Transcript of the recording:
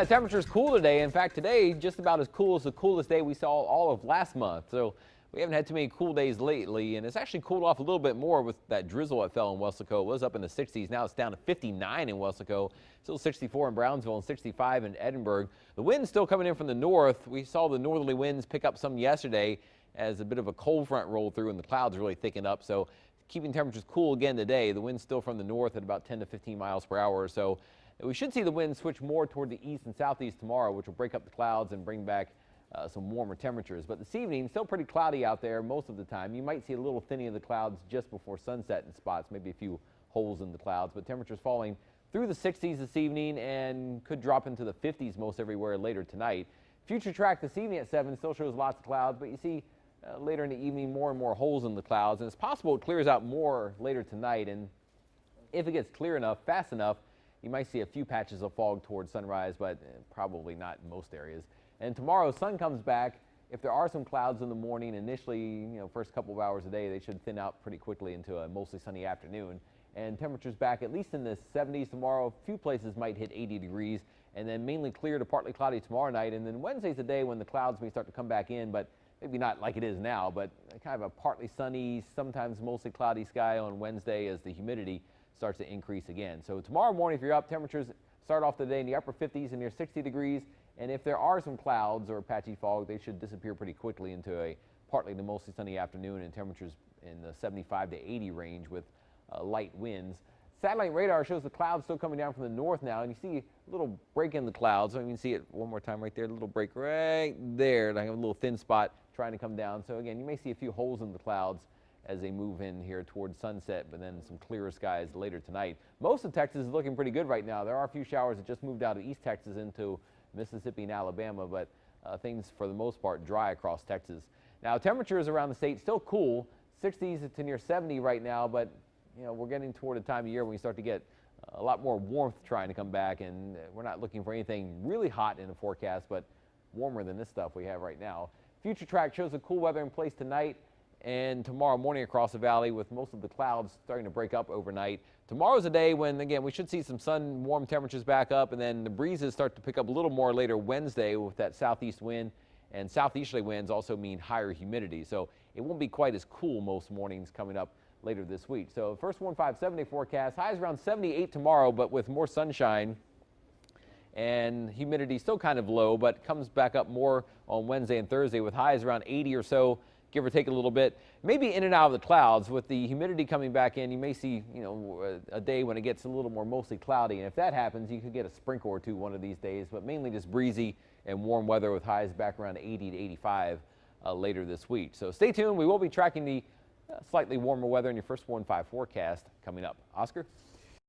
Temperature's cool today. In fact, today just about as cool as the coolest day we saw all of last month. So we haven't had too many cool days lately, and it's actually cooled off a little bit more with that drizzle that fell in Weslaco. It was up in the 60s. Now it's down to 59 in Weslaco. Still 64 in Brownsville and 65 in Edinburgh. The wind's still coming in from the north. We saw the northerly winds pick up some yesterday as a bit of a cold front rolled through and the clouds really thickened up. So keeping temperatures cool again today. The wind's still from the north at about 10 to 15 miles per hour or so. We should see the wind switch more toward the east and southeast tomorrow, which will break up the clouds and bring back some warmer temperatures. But this evening, still pretty cloudy out there most of the time. You might see a little thinning of the clouds just before sunset in spots, maybe a few holes in the clouds. But temperatures falling through the 60s this evening and could drop into the 50s most everywhere later tonight. Futuretrack this evening at 7 still shows lots of clouds, but you see later in the evening more and more holes in the clouds. And it's possible it clears out more later tonight. And if it gets clear enough, fast enough, you might see a few patches of fog towards sunrise, but probably not in most areas. And tomorrow, sun comes back. If there are some clouds in the morning, initially, first couple of hours a day, they should thin out pretty quickly into a mostly sunny afternoon. And temperatures back at least in the 70s tomorrow. A few places might hit 80 degrees, and then mainly clear to partly cloudy tomorrow night. And then Wednesday's the day when the clouds may start to come back in, but maybe not like it is now, but kind of a partly sunny, sometimes mostly cloudy sky on Wednesday as the humidity starts to increase again. So tomorrow morning, if you're up, temperatures start off the day in the upper 50s and near 60 degrees. And if there are some clouds or patchy fog, they should disappear pretty quickly into a partly to mostly sunny afternoon, and temperatures in the 75 to 80 range with light winds. Satellite radar shows the clouds still coming down from the north now, and you see a little break in the clouds. So you can see it one more time right there, a little break right there, like a little thin spot trying to come down. So again, you may see a few holes in the clouds as they move in here towards sunset, but then some clearer skies later tonight. Most of Texas is looking pretty good right now. There are a few showers that just moved out of East Texas into Mississippi and Alabama, but things for the most part dry across Texas. Now temperatures around the state still cool, 60s to near 70 right now, but we're getting toward a time of year when we start to get a lot more warmth trying to come back, and we're not looking for anything really hot in the forecast, but warmer than this stuff we have right now. Futuretrack shows the cool weather in place tonight and tomorrow morning across the valley, with most of the clouds starting to break up overnight. Tomorrow's a day when, again, we should see some sun, warm temperatures back up, and then the breezes start to pick up a little more later Wednesday with that southeast wind, and southeasterly winds also mean higher humidity. So it won't be quite as cool most mornings coming up later this week. So first 1-5-7-day forecast, highs around 78 tomorrow, but with more sunshine, and humidity still kind of low, but comes back up more on Wednesday and Thursday with highs around 80 or so, give or take a little bit. Maybe in and out of the clouds. With the humidity coming back in, you may see a day when it gets a little more mostly cloudy, and if that happens, you could get a sprinkle or two one of these days, but mainly just breezy and warm weather with highs back around 80 to 85 later this week. So stay tuned. We will be tracking the slightly warmer weather in your first 1-5 forecast coming up. Oscar?